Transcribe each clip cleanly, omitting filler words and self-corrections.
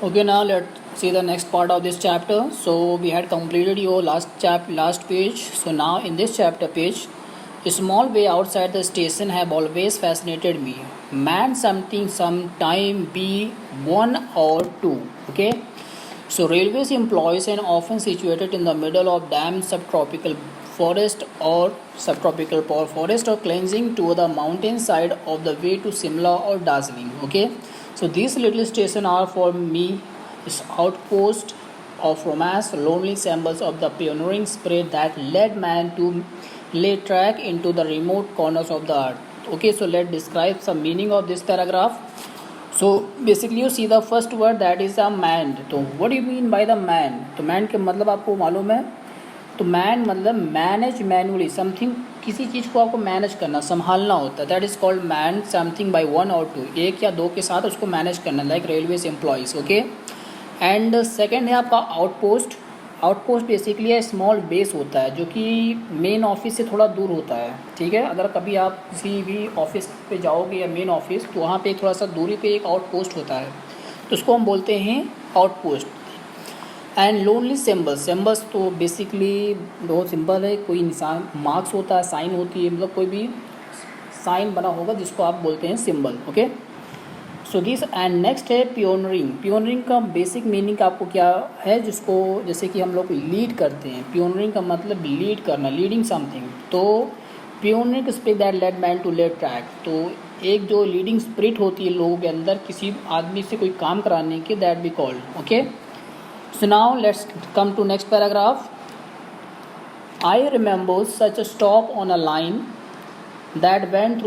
Okay, now let's see the next part of this chapter. So we had completed your last page. So now in this chapter page, a small way outside the station have always fascinated me. Man something sometime be one or two. Okay. So railways employees and often situated in the middle of damp subtropical forest or cleansing to the mountain side of the way to Simla or Darjeeling. Okay, so these little stations are for me is outpost of romance, lonely symbols of the pioneering spirit that led man to lay track into the remote corners of the earth. Okay, so let's describe some meaning of this paragraph. So basically you see the first word that is a man. तो what do you mean by the man? तो man के मतलब आपको मालूम है. तो man मतलब manage manually something, किसी चीज़ को आपको मैनेज करना, संभालना होता है. That is called man something by one और टू, एक या दो के साथ उसको मैनेज करना, like railways employees. Okay. And second है आपका आउटपोस्ट. आउटपोस्ट बेसिकली है स्मॉल बेस होता है जो कि मेन ऑफिस से थोड़ा दूर होता है. ठीक है, अगर कभी आप किसी भी ऑफिस पे जाओगे या मेन ऑफिस, तो वहाँ पे थोड़ा सा दूरी पे एक आउटपोस्ट होता है, तो उसको हम बोलते हैं आउटपोस्ट. एंड लोनली सिम्बल्स तो बेसिकली बहुत सिंपल है, कोई इंसान मार्क्स होता है, साइन होती है, मतलब कोई भी साइन बना होगा जिसको आप बोलते हैं symbol. Okay. So this and next है पियोनरिंग. पियोनरिंग का बेसिक मीनिंग आपको क्या है, जिसको जैसे कि हम लोग लीड करते हैं. पियोनरिंग का मतलब लीड करना, लीडिंग समथिंग. तो pioneering spirit that led man to led track. तो एक जो लीडिंग स्पिरिट होती है लोगों के अंदर किसी आदमी से कोई काम कराने की, that be called. Okay. So now let's come to next paragraph. I remember such a stop on a line that went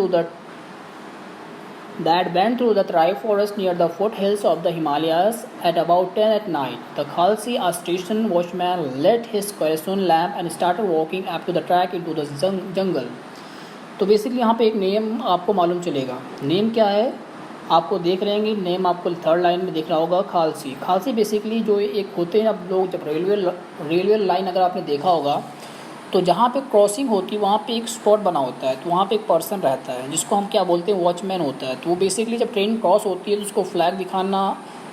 through the Tarai forest near the foothills of the Himalayas at about 10 at night. The Khalsi, a station watchman, lit his kerosene lamp and started walking up to the track into the jungle. तो basically यहाँ पे एक name आपको मालूम चलेगा. Name क्या है आपको देख रहे हैं, नेम आपको थर्ड लाइन में दिख रहा होगा, खालसी. खालसी बेसिकली जो एक होते हैं, अब लोग जब रेलवे लाइन अगर आपने देखा होगा तो जहाँ पे क्रॉसिंग होती है वहाँ पे एक स्पॉट बना होता है, तो वहाँ पे एक पर्सन रहता है जिसको हम क्या बोलते हैं, वॉचमैन होता है. तो वो बेसिकली जब ट्रेन क्रॉस होती है तो उसको फ्लैग दिखाना,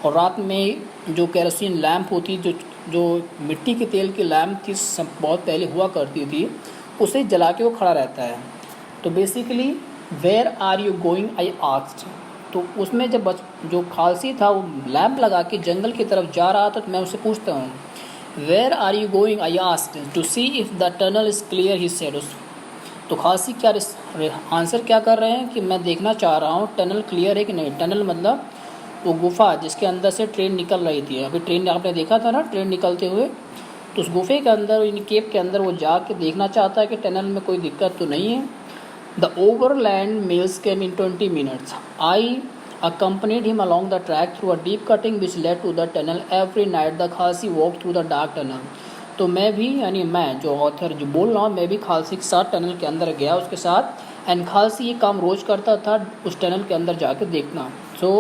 और रात में जो केरोसिन लैंप होती है, जो मिट्टी के तेल की लैंप थी, सब बहुत पहले हुआ करती थी, उसे जला के वो खड़ा रहता है. तो basically where are you going I asked. तो उसमें जब जो खालसी था वो लैंप लगा के जंगल की तरफ जा रहा था, तो मैं उससे पूछता हूँ, where are you going I asked to see if the tunnel is clear he said. तो खालसी क्या आंसर क्या कर रहे हैं कि मैं देखना चाह रहा हूँ टनल क्लियर है कि नहीं. टनल मतलब वो गुफा जिसके अंदर से ट्रेन निकल रही थी. अभी ट्रेन आपने देखा था ना, ट्रेन निकलते हुए, तो उस गुफे के अंदर, इन केव के अंदर वो जाके देखना चाहता है कि टनल में कोई दिक्कत तो नहीं है. The overland mails came in 20 minutes. I accompanied him along the track through a deep cutting which led to the tunnel. Every night the Khalsi walked through the dark tunnel. तो मैं भी, यानी मैं जो ऑथर जो बोल रहा हूँ, मैं भी खालसी के साथ टनल के अंदर गया उसके साथ. एंड खालसी ये काम रोज़ करता था, उस टनल के अंदर जाकर देखना. सो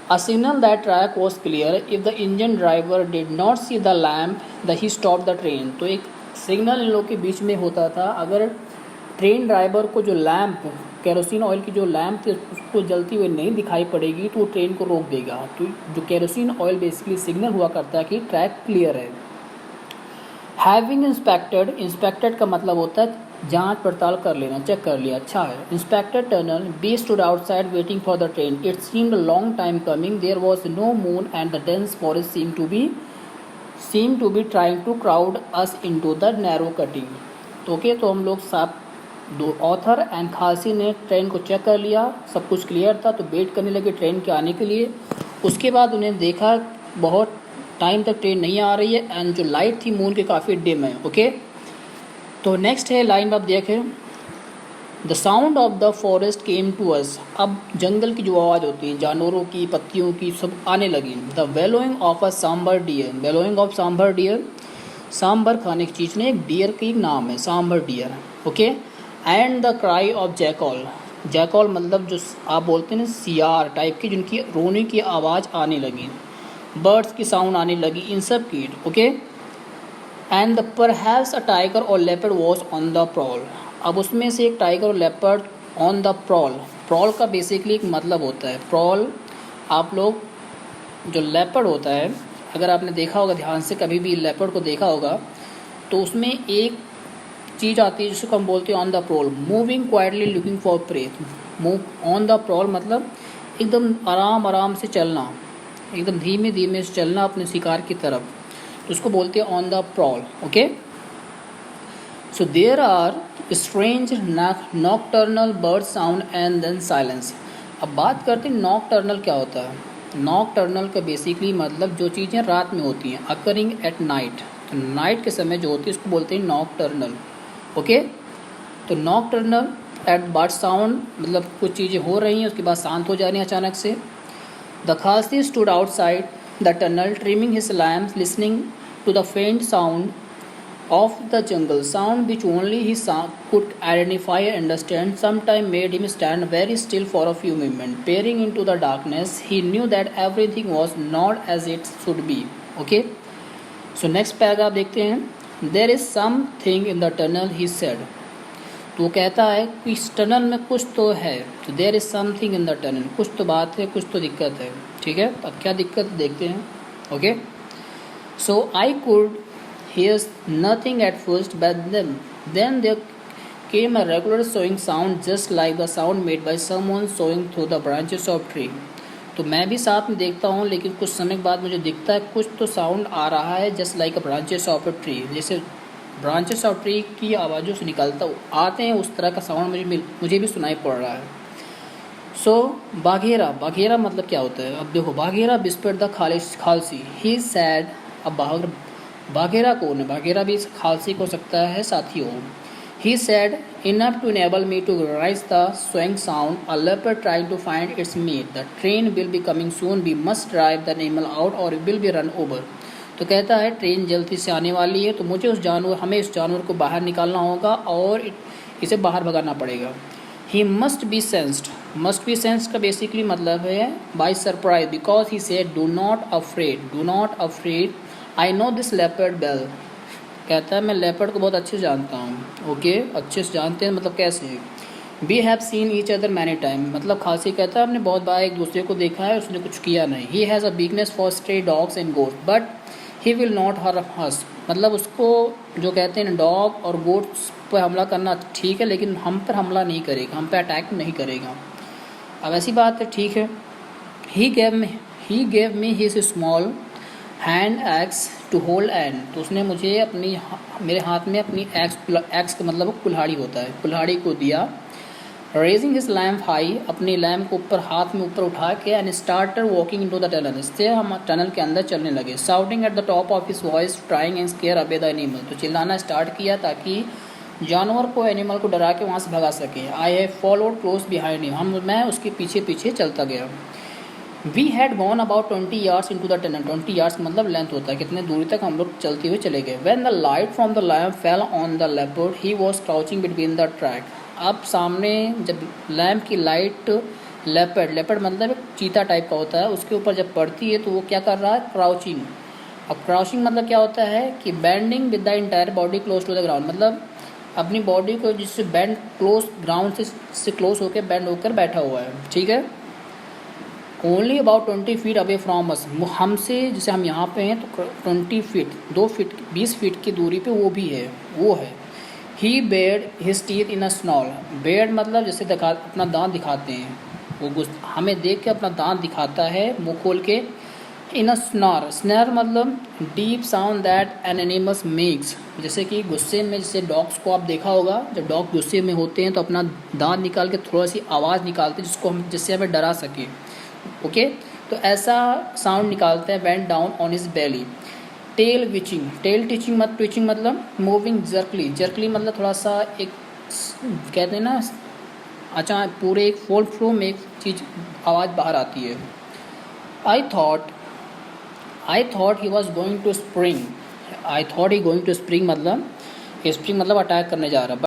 a signal that track was clear. If the engine driver did not see the lamp, that he stopped the train. तो एक सिग्नल इन लोग के बीच में होता था, अगर ट्रेन ड्राइवर को जो लैंप, केरोसिन ऑयल की जो लैंप थी, उसको जलती हुई नहीं दिखाई पड़ेगी तो वो ट्रेन को रोक देगा. तो जो केरोसिन ऑयल बेसिकली सिग्नल हुआ करता है कि ट्रैक क्लियर है. हैविंग इंस्पेक्टेड का मतलब होता है जांच पड़ताल कर लेना, चेक कर लिया, अच्छा है. Inspected tunnel. Be stood outside waiting for the train. It seemed a long time coming. There was no moon and the dense forest seemed to be trying to crowd us into the narrow cutting. Okay. तो हम लोग साथ दो author and Khalsi ने train को check कर लिया, सब कुछ क्लियर था, तो वेट करने लगे ट्रेन के आने के लिए. उसके बाद उन्हें देखा बहुत टाइम तक ट्रेन नहीं आ रही है, एंड जो लाइट थी मून के काफ़ी डिम है. ओके. तो नेक्स्ट है लाइन आप देखें, the sound of the forest came to us. अब जंगल की जो आवाज़ होती है, जानवरों की, पत्तियों की, सब आने लगी. The bellowing of a sambar deer. Bellowing of sambar deer, sambar खाने की चीज़ ने, एक डियर की नाम है sambar deer. Okay. And the cry of jackal. Jackal मतलब जो आप बोलते हैं ना सियार टाइप की, जिनकी रोने की आवाज़ आने लगी, बर्ड्स की साउंड आने लगी, इन सब की. Okay. And the perhaps a tiger और leopard was on the prowl. अब उसमें से एक टाइगर और leopard on the prowl. Prowl का बेसिकली एक मतलब होता है, प्रॉल आप लोग जो लेपर्ड होता है, अगर आपने देखा होगा ध्यान से, कभी भी लेपर्ड को देखा होगा, तो उसमें एक चीज़ आती है जिसको हम बोलते हैं on the prowl, moving quietly looking for prey. Move on the prowl मतलब एकदम आराम आराम से चलना, एकदम धीमे धीमे से चलना अपने शिकार की तरफ, तो उसको बोलते हैं on the prowl. Okay, so there are strange nocturnal bird sound and then silence. अब बात करते हैं नॉकटर्नल क्या होता है। नॉकटर्नल का बेसिकली मतलब जो चीज़ें रात में होती हैं, अकरिंग एट नाइट, तो नाइट के समय जो होती है उसको बोलते हैं नॉकटर्नल। ओके, तो नॉकटर्नल एट बर्ड साउंड मतलब कुछ चीज़ें हो रही हैं उसके बाद शांत हो जा रही हैं अचानक से। The khalasi stood outside the tunnel trimming his lamps listening to the faint sound of the jungle, sound which only he could identify and understand, sometime made him stand very still for a few moments. Peering into the darkness, he knew that everything was not as it should be. Okay, so next paragraph देखते हैं. There is something in the tunnel, he said. तो वो कहता है कि इस tunnel में कुछ तो है, तो there is something in the tunnel, कुछ तो बात है, कुछ तो दिक्कत है। ठीक है, अब क्या दिक्कत देखते हैं। Okay, so I could hears nothing at first, but then there came a regular sawing sound, just like the sound made by someone sawing through the branches of tree. तो मैं भी साथ में देखता हूँ, लेकिन कुछ समय के बाद मुझे दिखता है कुछ तो साउंड आ रहा है, just like a branches of a tree, जैसे ब्रांचेस ऑफ ट्री की आवाज़ों से निकलता आते हैं उस तरह का साउंड मुझे भी सुनाई पड़ रहा है। सो बाघेरा, बाघेरा मतलब क्या होता है। अब देखो, बाघेरा विस्पर्ड द खालसी, ही सैड। अब बाघेरा कौन है, बाघेरा भी खालसी हो सकता है साथियों। He said enough to enable me to rise the sawing sound, a leopard trying to find its meat, the train will be coming soon, we must drive the animal out or will be run over. तो कहता है train जल्दी से आने वाली है, तो मुझे हमें इस जानवर को बाहर निकालना होगा और इसे बाहर भगाना पड़ेगा। He must be sensed, must be sensed का बेसिकली मतलब है by surprise, because he said do not afraid, do not afraid, I know this leopard bell. कहता है मैं लेपर्ड को बहुत अच्छे से जानता हूँ। ओके, अच्छे से जानते हैं मतलब कैसे। We have seen each other many time, मतलब खालसी कहता है हमने बहुत बार एक दूसरे को देखा है, उसने कुछ किया नहीं। He has a weakness for stray dogs and goats, but he will not hurt us, मतलब उसको जो कहते हैं डॉग और गोट्स पर हमला करना ठीक है, लेकिन हम पर हमला नहीं करेगा, हम पर अटैक नहीं करेगा। अब ऐसी बात है, ठीक है। He gave me his small hand axe to hold and, तो उसने मुझे मेरे हाथ में अपनी एक्स का मतलब कुल्हाड़ी होता है, कुल्हाड़ी को दिया। रेजिंग हिज लैम्प हाई, अपनी लैम्प को ऊपर हाथ में ऊपर उठा के, and starter walking into the tunnel, इससे हम टनल के अंदर चलने लगे। Shouting at the top of his voice trying and square away the animal, तो चिल्लाना स्टार्ट किया ताकि जानवर को, एनिमल को डरा के वहाँ से भगा सके। I have followed close behind him, मैं उसके पीछे पीछे चलता गया। We had gone about 20 yards into the tunnel, 20 yards मतलब लेंथ होता है, कितने दूरी तक हम लोग चलते हुए चले गए। When the light from the lamp fell on the leopard, he was crouching between the track. अब सामने जब लैम्प की लाइट लेपर्ड मतलब एक चीता टाइप का होता है, उसके ऊपर जब पड़ती है तो वो क्या कर रहा है, क्राउचिंग। अब क्राउचिंग मतलब क्या होता है कि bending with the entire body close to the ground, मतलब अपनी बॉडी को जिससे बेंड क्लोज ग्राउंड से क्लोज होकर बेंड होकर बैठा हुआ है। ठीक है, only about 20 feet away from us, हमसे जैसे हम यहाँ पे हैं तो 20 feet 2 feet 20 feet की दूरी पे वो भी है, वो है। He bared his teeth in a snarl, bared मतलब जैसे अपना दांत दिखाते हैं, वो हमें देख के अपना दांत दिखाता है मुँह खोल के। इन अ स्नॉर, स्नर मतलब deep sound that an animals makes, जैसे कि गुस्से में, जैसे डॉग्स को आप देखा होगा जब डॉग गुस्से में होते हैं तो अपना दांत निकाल के थोड़ा सी आवाज़ निकालते हैं जिससे हमें डरा सके। ओके, तो ऐसा साउंड निकालते हैं। Went down on his belly. Tail twitching, tail twitching मत ट्विचिंग मतलब मूविंग जर्कली, जर्कली मतलब थोड़ा सा एक कहते हैं ना अचानक पूरे एक फोल फ्लो में एक चीज़ आवाज़ बाहर आती है। I thought he was going to spring, I thought he going to spring मतलब अटैक करने जा रहा।